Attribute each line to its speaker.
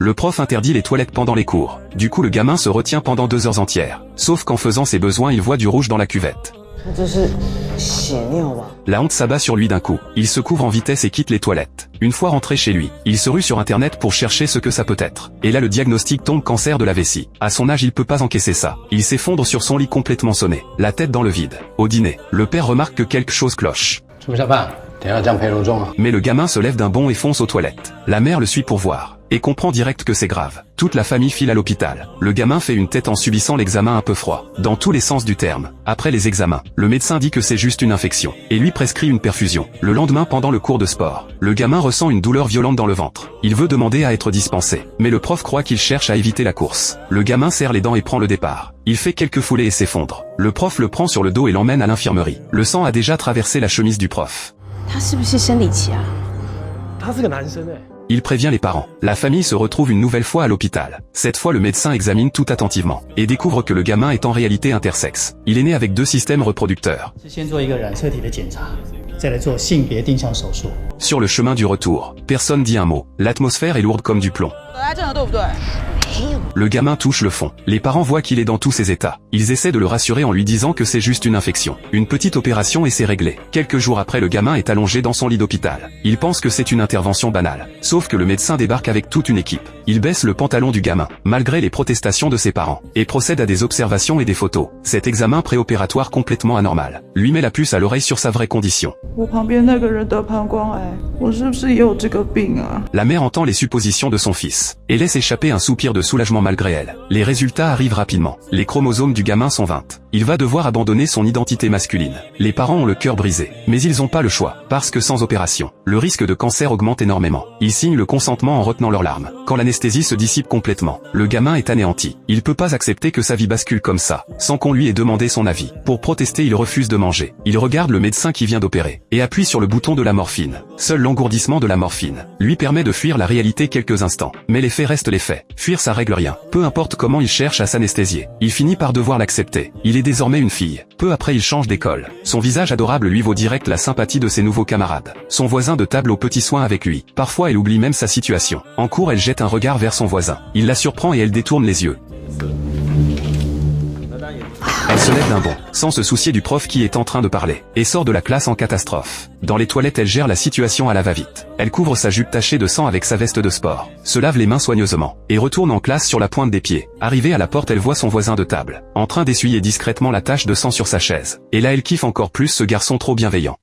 Speaker 1: Le prof interdit les toilettes pendant les cours. Du coup le gamin se retient pendant 2 heures entières. Sauf qu'en faisant ses besoins il voit du rouge dans la cuvette. La honte s'abat sur lui d'un coup. Il se couvre en vitesse et quitte les toilettes. Une fois rentré chez lui, il se rue sur internet pour chercher ce que ça peut être. Et là le diagnostic tombe: cancer de la vessie. À son âge il peut pas encaisser ça. Il s'effondre sur son lit complètement sonné, la tête dans le vide. Au dîner, le père remarque que quelque chose cloche. Mais le gamin se lève d'un bond et fonce aux toilettes. La mère le suit pour voir, et comprend direct que c'est grave. Toute la famille file à l'hôpital. Le gamin fait une tête en subissant l'examen un peu froid, dans tous les sens du terme. Après les examens, le médecin dit que c'est juste une infection, et lui prescrit une perfusion. Le lendemain pendant le cours de sport, le gamin ressent une douleur violente dans le ventre. Il veut demander à être dispensé, mais le prof croit qu'il cherche à éviter la course. Le gamin serre les dents et prend le départ. Il fait quelques foulées et s'effondre. Le prof le prend sur le dos et l'emmène à l'infirmerie. Le sang a déjà traversé la chemise du prof. Il prévient les parents. La famille se retrouve une nouvelle fois à l'hôpital. Cette fois le médecin examine tout attentivement, et découvre que le gamin est en réalité intersexe. Il est né avec 2 systèmes reproducteurs. Sur le chemin du retour, personne dit un mot. L'atmosphère est lourde comme du plomb. Le gamin touche le fond. Les parents voient qu'il est dans tous ses états. Ils essaient de le rassurer en lui disant que c'est juste une infection. Une petite opération et c'est réglé. Quelques jours après, le gamin est allongé dans son lit d'hôpital. Il pense que c'est une intervention banale. Sauf que le médecin débarque avec toute une équipe. Il baisse le pantalon du gamin, malgré les protestations de ses parents, et procède à des observations et des photos. Cet examen préopératoire complètement anormal lui met la puce à l'oreille sur sa vraie condition. La mère entend les suppositions de son fils, et laisse échapper un soupir de soulagement malgré elle. Les résultats arrivent rapidement. Les chromosomes du gamin sont 20. Il va devoir abandonner son identité masculine. Les parents ont le cœur brisé, mais ils n'ont pas le choix, parce que sans opération, le risque de cancer augmente énormément. Ils signent le consentement en retenant leurs larmes. Quand l'anesthésie se dissipe complètement, le gamin est anéanti. Il peut pas accepter que sa vie bascule comme ça, sans qu'on lui ait demandé son avis. Pour protester, il refuse de manger. Il regarde le médecin qui vient d'opérer, et appuie sur le bouton de la morphine. Seul l'engourdissement de la morphine lui permet de fuir la réalité quelques instants. Mais les faits restent les faits. Fuir ça règle rien. Peu importe comment il cherche à s'anesthésier, il finit par devoir l'accepter. Il est désormais une fille. Peu après il change d'école. Son visage adorable lui vaut direct la sympathie de ses nouveaux camarades. Son voisin de table aux petits soins avec lui. Parfois elle oublie même sa situation. En cours elle jette un regard vers son voisin. Il la surprend et elle détourne les yeux. Elle se lève d'un bond, sans se soucier du prof qui est en train de parler, et sort de la classe en catastrophe. Dans les toilettes elle gère la situation à la va-vite. Elle couvre sa jupe tachée de sang avec sa veste de sport, se lave les mains soigneusement, et retourne en classe sur la pointe des pieds. Arrivée à la porte elle voit son voisin de table, en train d'essuyer discrètement la tache de sang sur sa chaise. Et là elle kiffe encore plus ce garçon trop bienveillant.